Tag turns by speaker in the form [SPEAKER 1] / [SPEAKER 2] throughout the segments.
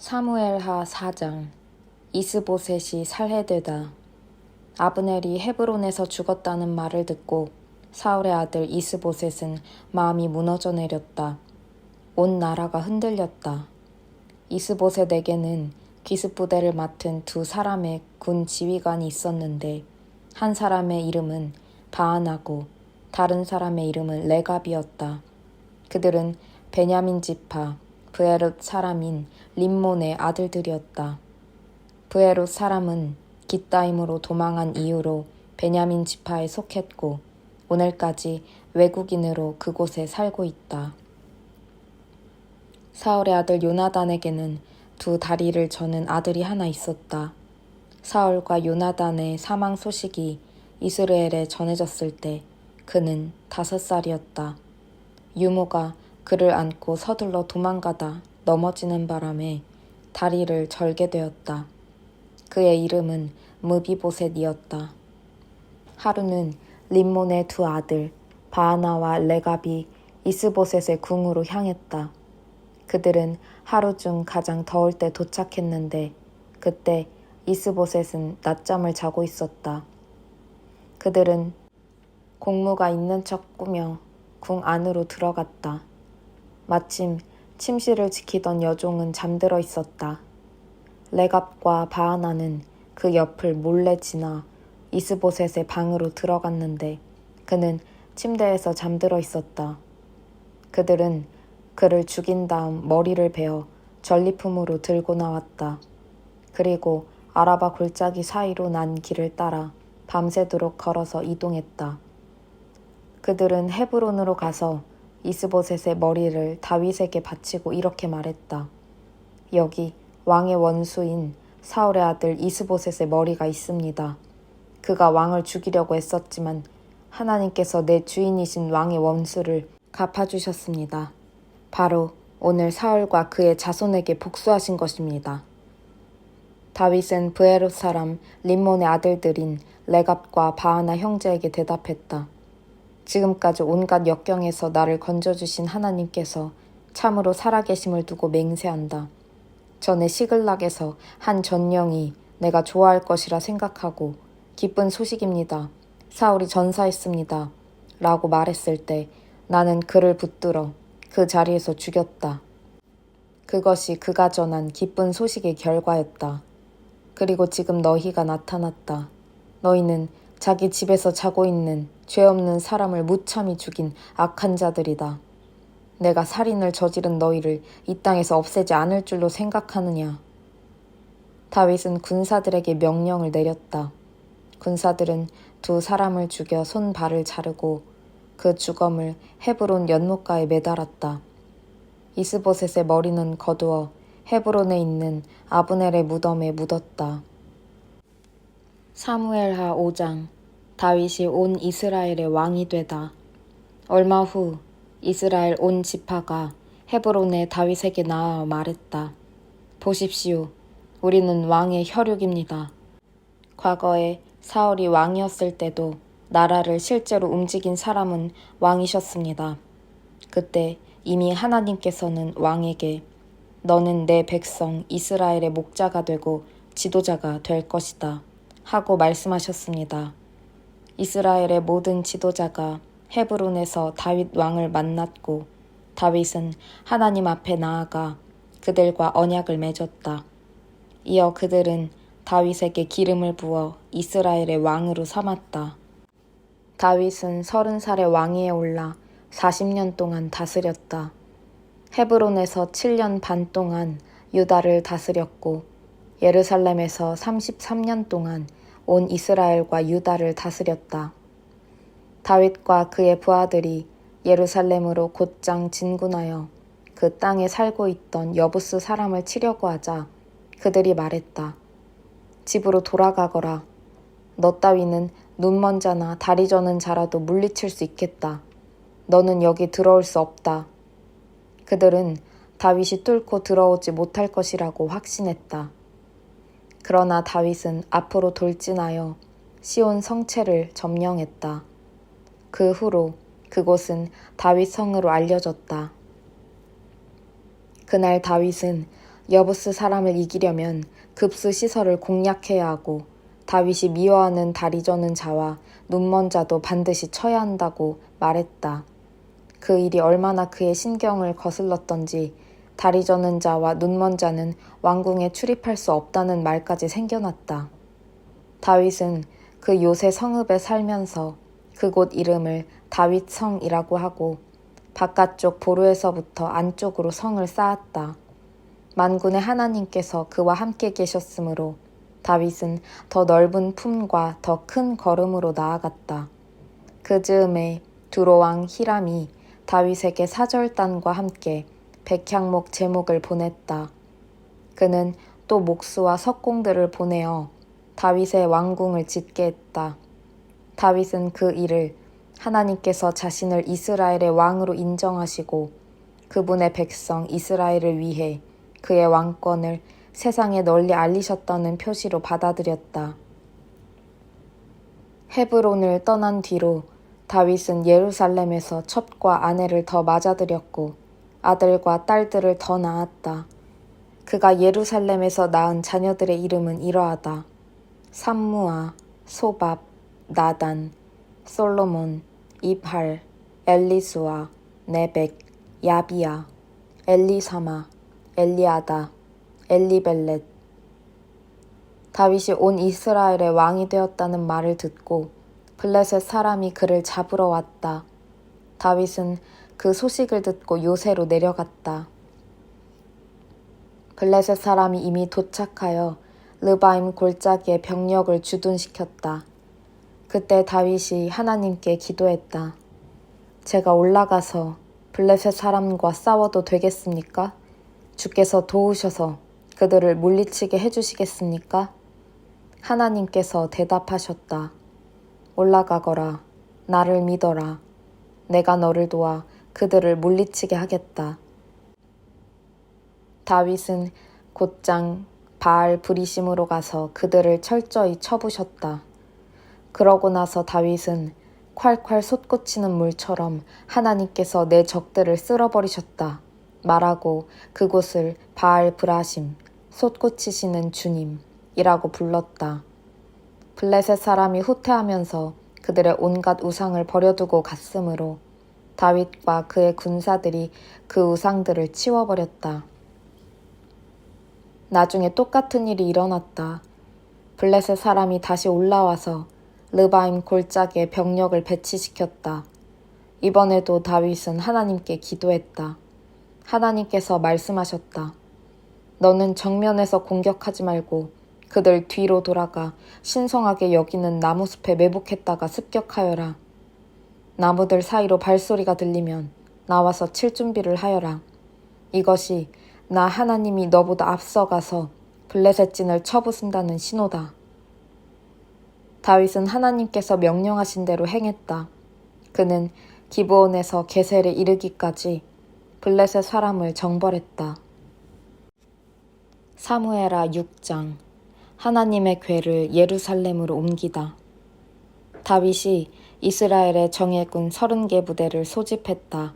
[SPEAKER 1] 사무엘하 4장. 이스보셋이 살해되다. 아브넬이 헤브론에서 죽었다는 말을 듣고 사울의 아들 이스보셋은 마음이 무너져 내렸다. 온 나라가 흔들렸다. 이스보셋에게는 기습부대를 맡은 두 사람의 군 지휘관이 있었는데 한 사람의 이름은 바하나고 다른 사람의 이름은 레갑이었다. 그들은 베냐민 지파 브에롯 사람인 림몬의 아들들이었다. 브에롯 사람은 깃다임으로 도망한 이후로 베냐민 지파에 속했고 오늘까지 외국인으로 그곳에 살고 있다. 사울의 아들 요나단에게는 두 다리를 저는 아들이 하나 있었다. 사울과 요나단의 사망 소식이 이스라엘에 전해졌을 때 그는 5살이었다. 유모가 그를 안고 서둘러 도망가다 넘어지는 바람에 다리를 절게 되었다. 그의 이름은 무비보셋이었다. 하루는 림몬의 두 아들 바하나와 레갑이 이스보셋의 궁으로 향했다. 그들은 하루 중 가장 더울 때 도착했는데 그때 이스보셋은 낮잠을 자고 있었다. 그들은 공무가 있는 척 꾸며 궁 안으로 들어갔다. 마침 침실을 지키던 여종은 잠들어 있었다. 레갑과 바하나는 그 옆을 몰래 지나 이스보셋의 방으로 들어갔는데 그는 침대에서 잠들어 있었다. 그들은 그를 죽인 다음 머리를 베어 전리품으로 들고 나왔다. 그리고 아라바 골짜기 사이로 난 길을 따라 밤새도록 걸어서 이동했다. 그들은 헤브론으로 가서 이스보셋의 머리를 다윗에게 바치고 이렇게 말했다. 여기 왕의 원수인 사울의 아들 이스보셋의 머리가 있습니다. 그가 왕을 죽이려고 애썼지만 하나님께서 내 주인이신 왕의 원수를 갚아주셨습니다. 바로 오늘 사울과 그의 자손에게 복수하신 것입니다. 다윗은 브에롯 사람 림몬의 아들들인 레갑과 바하나 형제에게 대답했다. 지금까지 온갖 역경에서 나를 건져주신 하나님께서 참으로 살아계심을 두고 맹세한다. 전에 시글락에서 한 전령이 내가 좋아할 것이라 생각하고 기쁜 소식입니다. 사울이 전사했습니다. 라고 말했을 때 나는 그를 붙들어 그 자리에서 죽였다. 그것이 그가 전한 기쁜 소식의 결과였다. 그리고 지금 너희가 나타났다. 너희는 자기 집에서 자고 있는 죄 없는 사람을 무참히 죽인 악한 자들이다. 내가 살인을 저지른 너희를 이 땅에서 없애지 않을 줄로 생각하느냐. 다윗은 군사들에게 명령을 내렸다. 군사들은 두 사람을 죽여 손발을 자르고 그 주검을 헤브론 연못가에 매달았다. 이스보셋의 머리는 거두어 헤브론에 있는 아브넬의 무덤에 묻었다. 사무엘하 5장. 다윗이 온 이스라엘의 왕이 되다. 얼마 후 이스라엘 온 지파가 헤브론에 다윗에게 나와 말했다. 보십시오. 우리는 왕의 혈육입니다. 과거에 사울이 왕이었을 때도 나라를 실제로 움직인 사람은 왕이셨습니다. 그때 이미 하나님께서는 왕에게 너는 내 백성 이스라엘의 목자가 되고 지도자가 될 것이다 하고 말씀하셨습니다. 이스라엘의 모든 지도자가 헤브론에서 다윗 왕을 만났고 다윗은 하나님 앞에 나아가 그들과 언약을 맺었다. 이어 그들은 다윗에게 기름을 부어 이스라엘의 왕으로 삼았다. 다윗은 30살의 왕위에 올라 40년 동안 다스렸다. 헤브론에서 7년 반 동안 유다를 다스렸고 예루살렘에서 33년 동안 온 이스라엘과 유다를 다스렸다. 다윗과 그의 부하들이 예루살렘으로 곧장 진군하여 그 땅에 살고 있던 여부스 사람을 치려고 하자 그들이 말했다. 집으로 돌아가거라. 너 따위는 눈먼 자나 다리 저는 자라도 물리칠 수 있겠다. 너는 여기 들어올 수 없다. 그들은 다윗이 뚫고 들어오지 못할 것이라고 확신했다. 그러나 다윗은 앞으로 돌진하여 시온 성체를 점령했다. 그 후로 그곳은 다윗 성으로 알려졌다. 그날 다윗은 여부스 사람을 이기려면 급스 시설을 공략해야 하고 다윗이 미워하는 다리 저는 자와 눈먼 자도 반드시 쳐야 한다고 말했다. 그 일이 얼마나 그의 신경을 거슬렀던지 다리 저는 자와 눈먼 자는 왕궁에 출입할 수 없다는 말까지 생겨났다. 다윗은 그 요새 성읍에 살면서 그곳 이름을 다윗성이라고 하고 바깥쪽 보루에서부터 안쪽으로 성을 쌓았다. 만군의 하나님께서 그와 함께 계셨으므로 다윗은 더 넓은 품과 더 큰 걸음으로 나아갔다. 그 즈음에 두로왕 히람이 다윗에게 사절단과 함께 백향목 제목을 보냈다. 그는 또 목수와 석공들을 보내어 다윗의 왕궁을 짓게 했다. 다윗은 그 일을 하나님께서 자신을 이스라엘의 왕으로 인정하시고 그분의 백성 이스라엘을 위해 그의 왕권을 세상에 널리 알리셨다는 표시로 받아들였다. 헤브론을 떠난 뒤로 다윗은 예루살렘에서 첩과 아내를 더 맞아들였고 아들과 딸들을 더 낳았다. 그가 예루살렘에서 낳은 자녀들의 이름은 이러하다. 삼무아, 소밥, 나단, 솔로몬, 이팔, 엘리수아, 네벡, 야비야, 엘리사마, 엘리아다, 엘리벨렛. 다윗이 온 이스라엘의 왕이 되었다는 말을 듣고 블레셋 사람이 그를 잡으러 왔다. 다윗은 그 소식을 듣고 요새로 내려갔다. 블레셋 사람이 이미 도착하여 르바임 골짜기에 병력을 주둔시켰다. 그때 다윗이 하나님께 기도했다. 제가 올라가서 블레셋 사람과 싸워도 되겠습니까? 주께서 도우셔서 그들을 물리치게 해주시겠습니까? 하나님께서 대답하셨다. 올라가거라. 나를 믿어라. 내가 너를 도와 그들을 물리치게 하겠다. 다윗은 곧장 바알 브리심으로 가서 그들을 철저히 쳐부셨다. 그러고 나서 다윗은 콸콸 솟구치는 물처럼 하나님께서 내 적들을 쓸어버리셨다 말하고 그곳을 바알 브라심, 솟구치시는 주님이라고 불렀다. 블레셋 사람이 후퇴하면서 그들의 온갖 우상을 버려두고 갔으므로 다윗과 그의 군사들이 그 우상들을 치워버렸다. 나중에 똑같은 일이 일어났다. 블레셋 사람이 다시 올라와서 르바임 골짜기에 병력을 배치시켰다. 이번에도 다윗은 하나님께 기도했다. 하나님께서 말씀하셨다. 너는 정면에서 공격하지 말고 그들 뒤로 돌아가 신성하게 여기는 나무숲에 매복했다가 습격하여라. 나무들 사이로 발소리가 들리면 나와서 칠 준비를 하여라. 이것이 나 하나님이 너보다 앞서가서 블레셋 진을 쳐부순다는 신호다. 다윗은 하나님께서 명령하신 대로 행했다. 그는 기브온에서 게셀에 이르기까지 블레셋 사람을 정벌했다. 사무엘하 6장. 하나님의 궤를 예루살렘으로 옮기다. 다윗이 이스라엘의 정예군 30개 부대를 소집했다.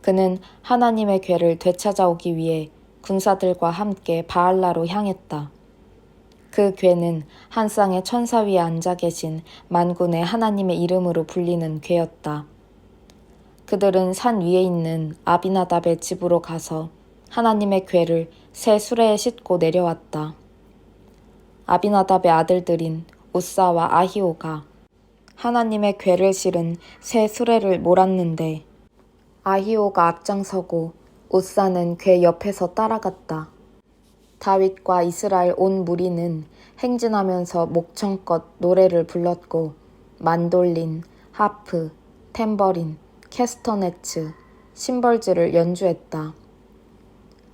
[SPEAKER 1] 그는 하나님의 궤를 되찾아오기 위해 군사들과 함께 바알라로 향했다. 그 궤는 한 쌍의 천사 위에 앉아 계신 만군의 하나님의 이름으로 불리는 궤였다. 그들은 산 위에 있는 아비나답의 집으로 가서 하나님의 궤를 새 수레에 싣고 내려왔다. 아비나답의 아들들인 우사와 아히오가 하나님의 궤를 실은 새 수레를 몰았는데 아히오가 앞장서고 우사는 궤 옆에서 따라갔다. 다윗과 이스라엘 온 무리는 행진하면서 목청껏 노래를 불렀고 만돌린, 하프, 탬버린, 캐스터네츠, 심벌즈를 연주했다.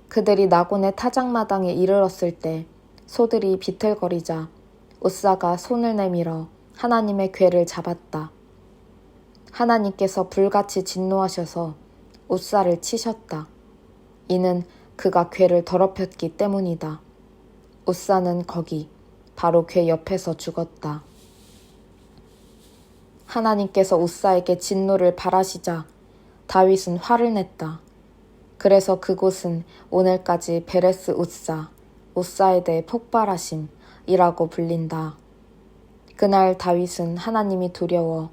[SPEAKER 1] 그들이 나곤의 타작마당에 이르렀을 때 소들이 비틀거리자 우사가 손을 내밀어 하나님의 궤를 잡았다. 하나님께서 불같이 진노하셔서 우사를 치셨다. 이는 그가 궤를 더럽혔기 때문이다. 우사는 거기 바로 궤 옆에서 죽었다. 하나님께서 우사에게 진노를 발하시자 다윗은 화를 냈다. 그래서 그곳은 오늘까지 베레스 우사, 우사에 대해 폭발하심이라고 불린다. 그날 다윗은 하나님이 두려워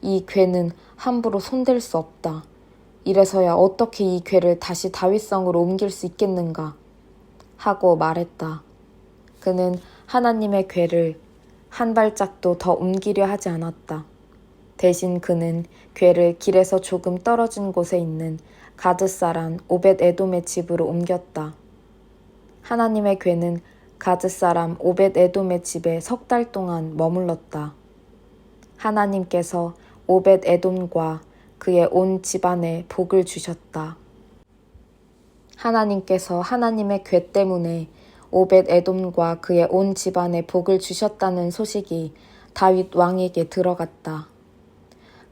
[SPEAKER 1] 이 궤는 함부로 손댈 수 없다. 이래서야 어떻게 이 궤를 다시 다윗성으로 옮길 수 있겠는가 하고 말했다. 그는 하나님의 궤를 한 발짝도 더 옮기려 하지 않았다. 대신 그는 궤를 길에서 조금 떨어진 곳에 있는 가드 사람 오벳 에돔의 집으로 옮겼다. 하나님의 궤는 가드 사람 오벳 에돔의 집에 3달 동안 머물렀다. 하나님께서 오벳 에돔과 그의 온 집안에 복을 주셨다. 하나님께서 하나님의 궤 때문에 오벳 에돔과 그의 온 집안에 복을 주셨다는 소식이 다윗 왕에게 들어갔다.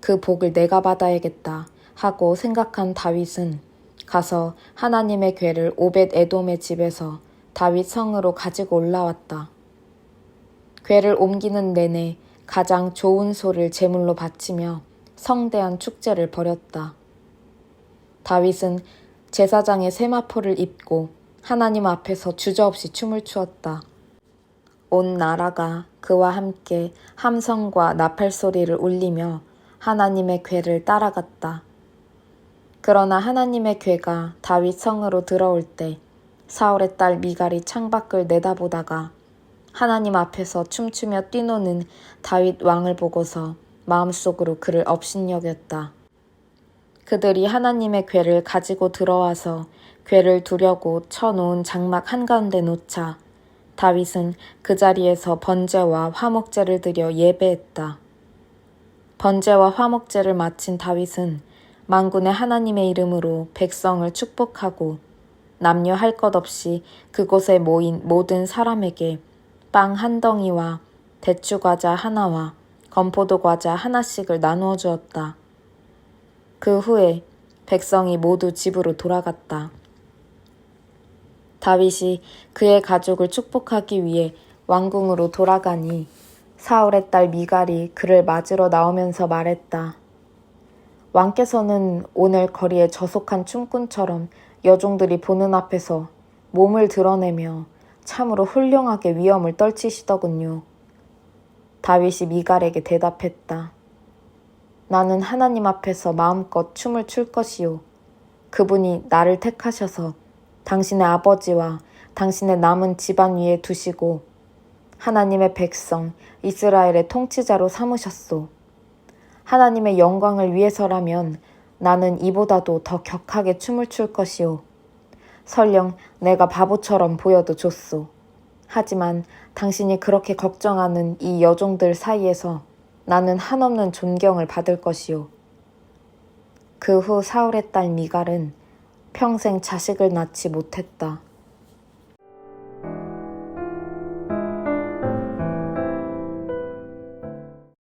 [SPEAKER 1] 그 복을 내가 받아야겠다 하고 생각한 다윗은 가서 하나님의 궤를 오벳 에돔의 집에서 다윗 성으로 가지고 올라왔다. 궤를 옮기는 내내 가장 좋은 소를 제물로 바치며 성대한 축제를 벌였다. 다윗은 제사장의 세마포를 입고 하나님 앞에서 주저없이 춤을 추었다. 온 나라가 그와 함께 함성과 나팔 소리를 울리며 하나님의 궤를 따라갔다. 그러나 하나님의 궤가 다윗 성으로 들어올 때 사울의 딸 미갈이 창밖을 내다보다가 하나님 앞에서 춤추며 뛰노는 다윗 왕을 보고서 마음속으로 그를 업신여겼다. 그들이 하나님의 궤를 가지고 들어와서 궤를 두려고 쳐놓은 장막 한가운데 놓자 다윗은 그 자리에서 번제와 화목제를 드려 예배했다. 번제와 화목제를 마친 다윗은 만군의 하나님의 이름으로 백성을 축복하고 남녀 할 것 없이 그곳에 모인 모든 사람에게 빵 한 덩이와 대추과자 하나와 건포도 과자 하나씩을 나누어 주었다. 그 후에 백성이 모두 집으로 돌아갔다. 다윗이 그의 가족을 축복하기 위해 왕궁으로 돌아가니 사울의 딸 미갈이 그를 맞으러 나오면서 말했다. 왕께서는 오늘 거리에 저속한 춤꾼처럼 여종들이 보는 앞에서 몸을 드러내며 참으로 훌륭하게 위엄을 떨치시더군요. 다윗이 미갈에게 대답했다. 나는 하나님 앞에서 마음껏 춤을 출 것이요. 그분이 나를 택하셔서 당신의 아버지와 당신의 남은 집안 위에 두시고 하나님의 백성 이스라엘의 통치자로 삼으셨소. 하나님의 영광을 위해서라면 나는 이보다도 더 격하게 춤을 출 것이요. 설령 내가 바보처럼 보여도 좋소. 하지만 당신이 그렇게 걱정하는 이 여종들 사이에서 나는 한없는 존경을 받을 것이요. 그 후 사울의 딸 미갈은 평생 자식을 낳지 못했다.